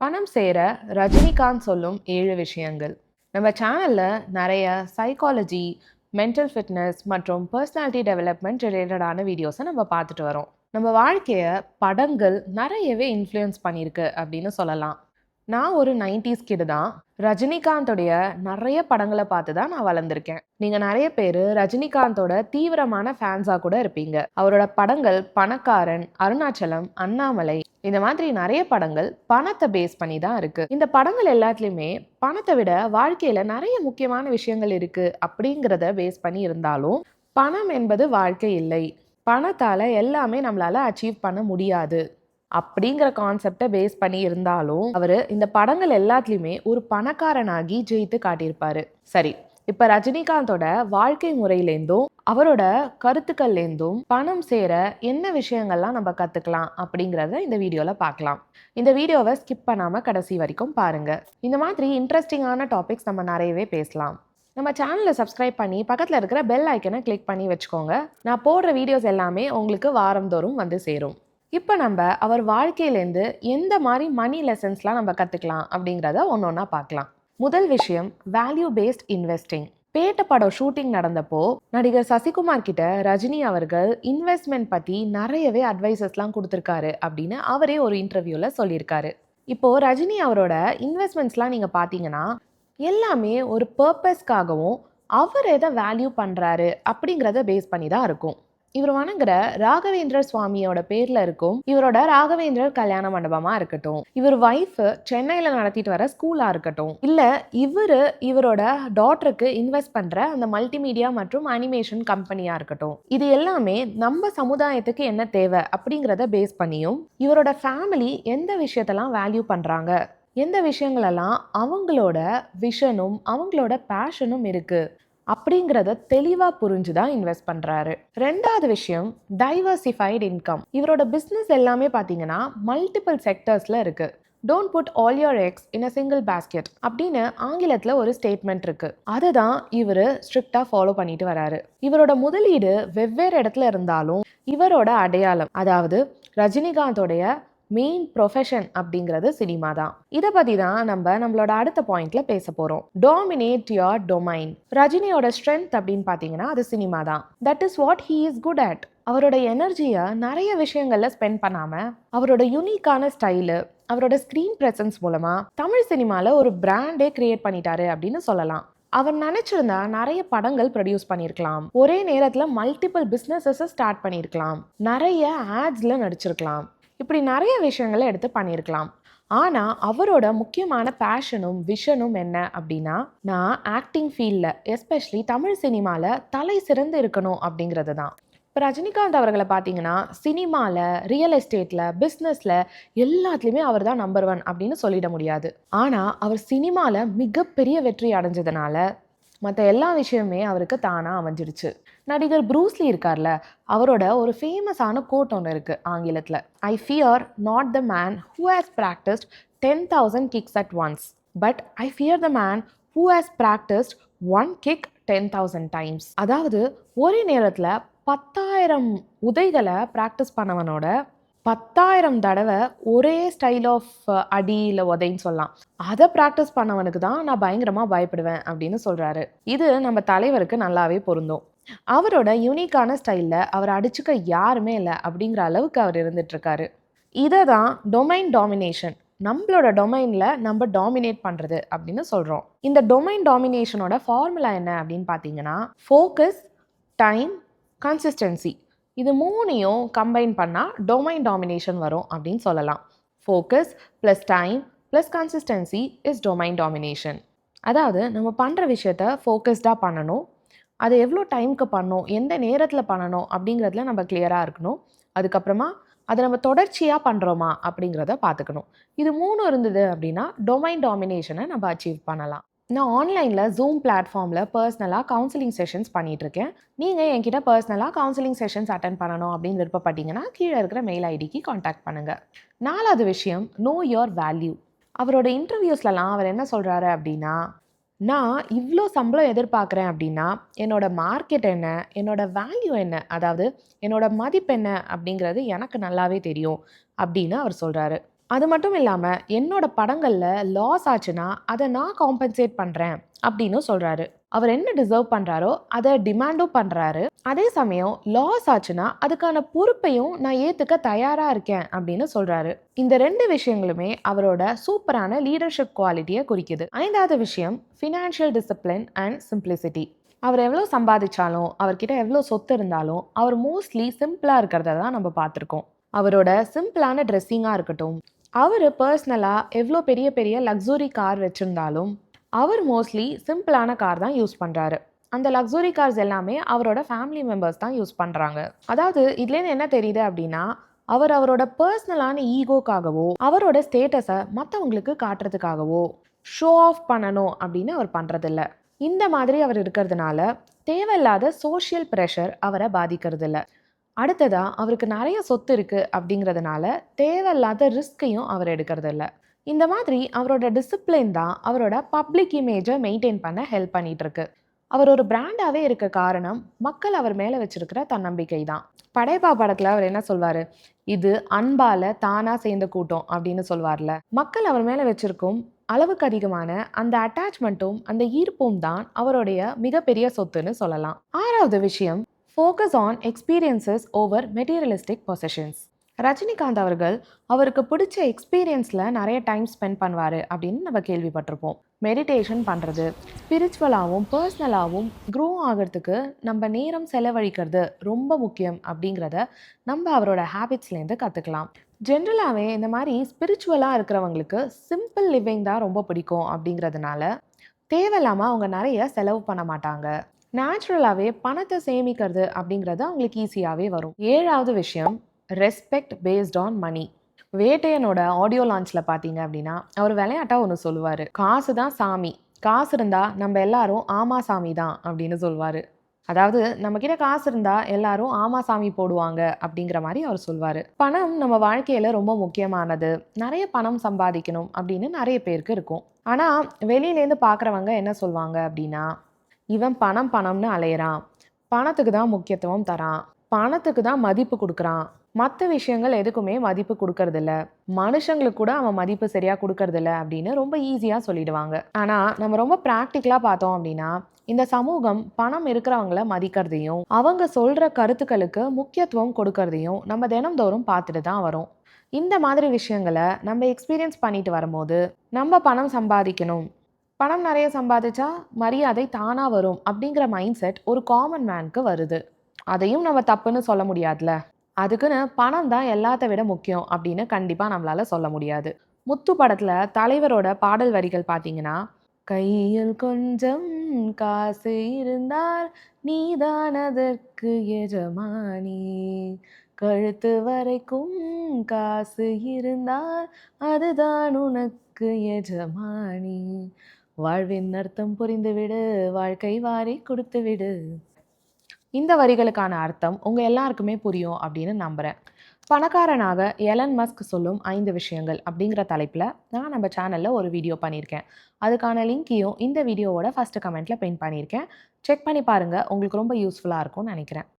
பணம் சேர ரஜினிகாந்த் சொல்லும் 7 விஷயங்கள். நம்ம சேனல்ல நிறைய சைக்காலஜி, மென்டல் ஃபிட்னஸ் மற்றும் பர்சனாலிட்டி டெவலப்மெண்ட் ரிலேட்டடான வீடியோஸை நம்ம பார்த்துட்டு வரோம். நம்ம வாழ்க்கையை படங்கள் நிறையவே இன்ஃப்ளூயன்ஸ் பண்ணியிருக்கு அப்படின்னு சொல்லலாம். நான் ஒரு 90s கிட் தான். ரஜினிகாந்தோடைய நிறைய படங்களை பார்த்து தான் நான் வளர்ந்துருக்கேன். நீங்க நிறைய பேர் ரஜினிகாந்தோட தீவிரமான ஃபேன்ஸா கூட இருப்பீங்க. அவரோட படங்கள் பணக்காரன், அருணாச்சலம், அண்ணாமலை இந்த மாதிரி நிறைய படங்கள் பணத்தை பேஸ் பண்ணி தான் இருக்கு. இந்த படங்கள் எல்லாத்துலயுமே பணத்தை விட வாழ்க்கையில நிறைய முக்கியமான விஷயங்கள் இருக்கு அப்படிங்கிறத பேஸ் பண்ணி இருந்தாலும், பணம் என்பது வாழ்க்கை இல்லை, பணத்தால எல்லாமே நம்மளால அச்சீவ் பண்ண முடியாது அப்படிங்கிற கான்செப்டை பேஸ் பண்ணி இருந்தாலும் அவர் இந்த படங்கள் எல்லாத்துலேயுமே ஒரு பணக்காரனாகி ஜெயித்து காட்டியிருப்பாரு. சரி, இப்போ ரஜினிகாந்தோட வாழ்க்கை முறையிலேருந்தும் அவரோட கருத்துக்கள்லேருந்தும் பணம் சேர என்ன விஷயங்கள்லாம் நம்ம கற்றுக்கலாம் அப்படிங்கிறத இந்த வீடியோவில் பார்க்கலாம். இந்த வீடியோவை ஸ்கிப் பண்ணாமல் கடைசி வரைக்கும் பாருங்கள். இந்த மாதிரி இன்ட்ரெஸ்டிங்கான டாபிக்ஸ் நம்ம நிறையவே பேசலாம். நம்ம சேனலை சப்ஸ்கிரைப் பண்ணி பக்கத்தில் இருக்கிற பெல் ஐக்கனை கிளிக் பண்ணி வச்சுக்கோங்க. நான் போடுற வீடியோஸ் எல்லாமே உங்களுக்கு வாரந்தோறும் வந்து சேரும். இப்போ நம்ம அவர் வாழ்க்கையிலேருந்து எந்த மாதிரி மணி லெசன்ஸ்லாம் நம்ம கற்றுக்கலாம் அப்படிங்கிறத ஒன்று ஒன்றா பார்க்கலாம். முதல் விஷயம், வேல்யூ பேஸ்ட் இன்வெஸ்டிங். பேட்ட படம் ஷூட்டிங் நடந்தப்போ நடிகர் சசிகுமார் கிட்ட ரஜினி அவர்கள் இன்வெஸ்ட்மெண்ட் பற்றி நிறையவே அட்வைசஸ்லாம் கொடுத்துருக்காரு அப்படின்னு அவரே ஒரு இன்டர்வியூவில் சொல்லியிருக்காரு. இப்போது ரஜினி அவரோட இன்வெஸ்ட்மெண்ட்ஸ்லாம் நீங்கள் பார்த்தீங்கன்னா எல்லாமே ஒரு பர்பஸ்க்காகவும் அவர் எதை வேல்யூ பண்ணுறாரு அப்படிங்கிறத பேஸ் பண்ணி தான் இருக்கும். இவர் வணங்குற ராகவேந்திர சுவாமியோட பேர்ல இருக்கும் இவரோட ராகவேந்திரர் கல்யாண மண்டபமா இருக்கட்டும், இவர் வைஃப் சென்னையில நடத்திட்டு வர ஸ்கூலா இருக்கட்டும், இல்ல இவரோட டாட்டருக்கு இன்வெஸ்ட் பண்ற அந்த மல்டிமீடியா மற்றும் அனிமேஷன் கம்பெனியா இருக்கட்டும், இது எல்லாமே நம்ம சமுதாயத்துக்கு என்ன தேவை அப்படிங்கிறத பேஸ் பண்ணியும் இவரோட ஃபேமிலி எந்த விஷயத்தெல்லாம் வேல்யூ பண்றாங்க, எந்த விஷயங்களெல்லாம் அவங்களோட விஷனும் அவங்களோட பேஷனும் இருக்கு அப்படிங்கிறத தெளிவாக புரிஞ்சுதான் இன்வெஸ்ட் பண்ணுறாரு. ரெண்டாவது விஷயம், டைவர்சிஃபைடு இன்கம். இவரோட பிஸ்னஸ் எல்லாமே பார்த்தீங்கன்னா மல்டிபிள் செக்டர்ஸில் இருக்குது. Don't put all your eggs in a single basket அப்படின்னு ஆங்கிலத்தில் ஒரு ஸ்டேட்மெண்ட் இருக்கு. அதை தான் இவர் ஸ்ட்ரிக்டாக ஃபாலோ பண்ணிட்டு வராரு. இவரோட முதலீடு வெவ்வேறு இடத்துல இருந்தாலும் இவரோட அடையாளம், அதாவது ரஜினிகாந்தோடைய மெயின் ப்ரொஃபஷன் அப்படிங்கிறது சினிமா தான். இதை பற்றி தான் நம்மளோட அடுத்த பாயிண்ட்ல பேச போகிறோம். Dominate your domain. ரஜினியோட ஸ்ட்ரென்த் அப்படின்னு பார்த்தீங்கன்னா அது சினிமா தான். That is what he is good at. அவரோட எனர்ஜியை நிறைய விஷயங்கள்ல ஸ்பெண்ட் பண்ணாமல் அவரோட யூனிக்கான ஸ்டைலு, அவரோட ஸ்க்ரீன் ப்ரெசன்ஸ் மூலமாக தமிழ் சினிமாவில் ஒரு பிராண்டே கிரியேட் பண்ணிட்டாரு அப்படின்னு சொல்லலாம். அவர் நினைச்சிருந்தா நிறைய படங்கள் ப்ரொடியூஸ் பண்ணியிருக்கலாம், ஒரே நேரத்தில் மல்டிபிள் பிஸ்னஸஸை ஸ்டார்ட் பண்ணியிருக்கலாம், நிறைய ஆட்ஸில் நடிச்சிருக்கலாம், இப்படி நிறைய விஷயங்களை எடுத்து பண்ணியிருக்கலாம். ஆனால் அவரோட முக்கியமான பேஷனும் விஷனும் என்ன அப்படின்னா, நான் ஆக்டிங் ஃபீல்டில் எஸ்பெஷலி தமிழ் சினிமாவில் தலை சிறந்து இருக்கணும் அப்படிங்கிறது தான். இப்போ ரஜினிகாந்த் அவர்களை பார்த்தீங்கன்னா சினிமாவில், ரியல் எஸ்டேட்டில், பிஸ்னஸில் எல்லாத்துலேயுமே அவர் தான் நம்பர் 1 அப்படின்னு சொல்லிட முடியாது. ஆனால் அவர் சினிமாவில் மிகப்பெரிய வெற்றி அடைஞ்சதுனால மற்ற எல்லா விஷயமே அவருக்கு தானாக அமைஞ்சிடுச்சு. நடிகர் ப்ரூஸ்லி இருக்கார்ல, அவரோட ஒரு ஃபேமஸான கோட் ஒன்று இருக்குது ஆங்கிலத்தில். I fear not the man who has practised 10,000 kicks at once, but I fear the man who has practised 1 kick 10,000 times. அதாவது ஒரே நேரத்தில் 10,000 உதைகளை ப்ராக்டிஸ் பண்ணவனோட 10,000 தடவை ஒரே ஸ்டைல் ஆஃப் அடி இல்லை உதைன்னு சொல்லலாம், அதை ப்ராக்டிஸ் பண்ணவனுக்கு தான் நான் பயங்கரமாக பயப்படுவேன் அப்படின்னு சொல்கிறாரு. இது நம்ம தலைவருக்கு நல்லாவே பொருந்தும். அவரோட யூனிக்கான ஸ்டைலில் அவர் அடிச்சுக்க யாருமே இல்லை அப்படிங்கிற அளவுக்கு அவர் இருந்துட்டுருக்காரு. இதை தான் டொமைன் டாமினேஷன், நம்மளோட டொமைனில் நம்ம டாமினேட் பண்ணுறது அப்படின்னு சொல்கிறோம். இந்த டொமைன் டாமினேஷனோட ஃபார்முலா என்ன அப்படின்னு பார்த்தீங்கன்னா, ஃபோக்கஸ், டைம், கன்சிஸ்டன்சி, இது மூணையும் கம்பைன் பண்ணால் டொமைன் டாமினேஷன் வரும் அப்படின்னு சொல்லலாம். Focus plus time plus consistency is domain domination. அதாவது நம்ம பண்ணுற விஷயத்த ஃபோக்கஸ்டாக பண்ணணும், அதை எவ்வளோ டைமுக்கு பண்ணணும், எந்த நேரத்தில் பண்ணணும் அப்படிங்கிறதுல நம்ம கிளியராக இருக்கணும். அதுக்கப்புறமா அதை நம்ம தொடர்ச்சியாக பண்ணுறோமா அப்படிங்கிறத பார்த்துக்கணும். இது 3 இருந்தது அப்படின்னா டொமைன் டாமினேஷனை நம்ம அச்சீவ் பண்ணலாம். நான் ஆன்லைனில் ஜூம் பிளாட்ஃபார்மில் பர்சனலாக கவுன்சிலிங் செஷன்ஸ் பண்ணிகிட்ருக்கேன். நீங்கள் என்கிட்ட பர்சனலாக கவுன்சிலிங் செஷன்ஸ் அட்டென்ட் பண்ணணும் அப்படின்னு விருப்பப்பட்டீங்கன்னா கீழே இருக்கிற மெயில் ஐடிக்கு காண்டாக்ட் பண்ணுங்கள். 4வது விஷயம், நோ யோர் வேல்யூ. அவரோட இன்டர்வியூஸ்லலாம் அவர் என்ன சொல்கிறாரு அப்படின்னா, நான் இவ்வளோ சம்பளம் எதிர்பார்க்குறேன் அப்படின்னா என்னோட மார்க்கெட் என்ன, என்னோட வேல்யூ என்ன, அதாவது என்னோட மதிப்பு என்ன அப்படிங்கிறது எனக்கு நல்லாவே தெரியும் அப்படின்னு அவர் சொல்கிறாரு. அது மட்டும் இல்லாம, என்னோட படங்கள்ல லாஸ் ஆச்சுன்னா, அத நான் காம்பன்சேட் பண்றேன் அப்படின்னு சொல்றாரு. அவர் என்ன டிசர்வ் பண்றாரோ, அத டிமாண்டும் பண்றாரு. அதே சமயம் லாஸ் ஆச்சுன்னா, அதுக்கான பொறுப்பையும் நான் ஏத்துக்க தயாரா இருக்கேன் அப்படின்னு சொல்றாரு. இந்த 2 விஷயங்களுமே அவரோட சூப்பரான லீடர்ஷிப் குவாலிட்டிய குறிக்குது. 5வது விஷயம் ஃபினான்ஷியல் டிசிப்ளின் அண்ட் சிம்ப்ளிசிட்டி. அவர் எவ்வளோ சம்பாதிச்சாலும், அவர்கிட்ட எவ்வளோ சொத்து இருந்தாலும், அவர் மோஸ்ட்லி சிம்பிளா இருக்கிறத தான் நம்ம பார்த்துருக்கோம். அவரோட சிம்பிளான ட்ரெஸ்ஸிங்கா இருக்கட்டும், அவரு பர்சனலா எவ்வளோ பெரிய பெரிய லக்ஸுரி கார் வச்சிருந்தாலும், அவர் மோஸ்ட்லி சிம்பிளான கார் தான் யூஸ் பண்றாரு. அந்த லக்ஸுரி கார்ஸ் எல்லாமே அவரோட ஃபேமிலி மெம்பர்ஸ் தான் யூஸ் பண்றாங்க. அதாவது இதுலேருந்து என்ன தெரியுது அப்படின்னா, அவர் அவரோட பர்சனலான ஈகோக்காகவோ, அவரோட ஸ்டேட்டஸை மற்றவங்களுக்கு காட்டுறதுக்காகவோ, ஷோ ஆஃப் பண்ணணும் அப்படின்னு அவர் பண்றதில்ல. இந்த மாதிரி அவர் இருக்கிறதுனால தேவையில்லாத சோஷியல் ப்ரெஷர் அவரை பாதிக்கிறது இல்ல. அடுத்ததா அவருக்கு நிறைய சொத்து இருக்கு அப்படிங்கிறதுனால தேவையில்லாத ரிஸ்கையும் அவர் எடுக்கிறது இல்ல. இந்த மாதிரி அவரோட டிசிப்ளின் தான் அவரோட பப்ளிக் இமேஜை மெயின்டைன் பண்ண ஹெல்ப் பண்ணிட்டு இருக்கு. அவர் ஒரு பிராண்டாவே இருக்க காரணம் மக்கள் அவர் மேல வச்சிருக்கிற தன்னம்பிக்கை தான். படையப்பா படத்துல அவர் என்ன சொல்வாரு, இது அன்பால தானா சேர்ந்த கூட்டம் அப்படின்னு சொல்வார்ல. மக்கள் அவர் மேல வச்சிருக்கும் அளவுக்கு அதிகமான அந்த அட்டாச்மெண்ட்டும் அந்த ஈர்ப்பும் தான் அவருடைய மிகப்பெரிய சொத்துன்னு சொல்லலாம். 6வது விஷயம், focus on experiences over materialistic possessions. Rajinikanth அவர்கள் அவருக்கு பிடிச்ச எக்ஸ்பீரியன்ஸில் நிறைய டைம் ஸ்பெண்ட் பண்ணுவார் அப்படின்னு நம்ம கேள்விப்பட்டிருப்போம். மெடிடேஷன் பண்ணுறது, ஸ்பிரிச்சுவலாகவும் பர்சனலாகவும் க்ரோ ஆகிறதுக்கு நம்ம நேரம் செலவழிக்கிறது ரொம்ப முக்கியம் அப்படிங்கிறத நம்ம அவரோட ஹேபிட்ஸ்லேருந்து கற்றுக்கலாம். ஜென்ரலாகவே இந்த மாதிரி ஸ்பிரிச்சுவலாக இருக்கிறவங்களுக்கு சிம்பிள் லிவிங் தான் ரொம்ப பிடிக்கும் அப்படிங்கிறதுனால தேவையில்லாமல் அவங்க நிறைய செலவு பண்ண மாட்டாங்க. நேச்சுரலாகவே பணத்தை சேமிக்கிறது அப்படிங்கிறது அவங்களுக்கு ஈஸியாகவே வரும். 7வது விஷயம், ரெஸ்பெக்ட் பேஸ்ட் ஆன் மணி. வேட்டையனோட ஆடியோ லான்ச்சில் பார்த்தீங்க அப்படின்னா அவர் விளையாட்டா ஒன்று சொல்லுவார், காசு தான் சாமி, காசு இருந்தால் நம்ம எல்லாரும் ஆமா சாமி தான் அப்படின்னு சொல்லுவார். அதாவது நம்மக்கிட்ட காசு இருந்தால் எல்லாரும் ஆமா சாமி போடுவாங்க அப்படிங்கிற மாதிரி அவர் சொல்வார். பணம் நம்ம வாழ்க்கையில் ரொம்ப முக்கியமானது, நிறைய பணம் சம்பாதிக்கணும் அப்படின்னு நிறைய பேருக்கு இருக்கும். ஆனால் வெளியிலேருந்து பார்க்குறவங்க என்ன சொல்லுவாங்க அப்படின்னா, இவன் பணம் பணம்னு அலையிறான், பணத்துக்கு தான் முக்கியத்துவம் தரான், பணத்துக்கு தான் மதிப்பு கொடுக்குறான், மற்ற விஷயங்கள் எதுக்குமே மதிப்பு கொடுக்கறதில்ல, மனுஷங்களுக்கு கூட அவன் மதிப்பு சரியாக கொடுக்கறதில்ல அப்படின்னு ரொம்ப ஈஸியாக சொல்லிடுவாங்க. ஆனால் நம்ம ரொம்ப ப்ராக்டிக்கலாக பார்த்தோம் அப்படின்னா இந்த சமூகம் பணம் இருக்கிறவங்கள மதிக்கிறதையும் அவங்க சொல்கிற கருத்துக்களுக்கு முக்கியத்துவம் கொடுக்கறதையும் நம்ம தினம்தோறும் பார்த்துட்டு தான் வரோம். இந்த மாதிரி விஷயங்களை நம்ம எக்ஸ்பீரியன்ஸ் பண்ணிட்டு வரும்போது நம்ம பணம் சம்பாதிக்கணும், பணம் நிறைய சம்பாதிச்சா மரியாதை தானாக வரும் அப்படிங்கிற மைண்ட் செட் ஒரு காமன் மேனுக்கு வருது. அதையும் நம்ம தப்புன்னு சொல்ல முடியாதுல. அதுக்குன்னு பணம் தான் எல்லாத்த விட முக்கியம் அப்படின்னு கண்டிப்பாக நம்மளால சொல்ல முடியாது. முத்து படத்தில் தலைவரோட பாடல் வரிகள் பார்த்தீங்கன்னா, கையில் கொஞ்சம் காசு இருந்தால் நீதான் அதற்கு எஜமானி, கழுத்து வரைக்கும் காசு இருந்தால் அதுதான் உனக்கு எஜமானி, வாழ்வின் அர்த்தம் புரிந்துவிடு, வாழ்க்கை வாரி கொடுத்து விடு. இந்த வரிகளுக்கான அர்த்தம் உங்கள் எல்லாருக்குமே புரியும் அப்படின்னு நம்புகிறேன். பணக்காரனாக எலன் மஸ்க் சொல்லும் 5 விஷயங்கள் அப்படிங்கிற தலைப்பில் நான் நம்ம சேனலில் ஒரு வீடியோ பண்ணியிருக்கேன். அதுக்கான லிங்க்கையும் இந்த வீடியோவோட ஃபஸ்ட்டு கமெண்ட்டில் பின் பண்ணியிருக்கேன். செக் பண்ணி பாருங்கள், உங்களுக்கு ரொம்ப யூஸ்ஃபுல்லாக இருக்கும்னு நினைக்கிறேன்.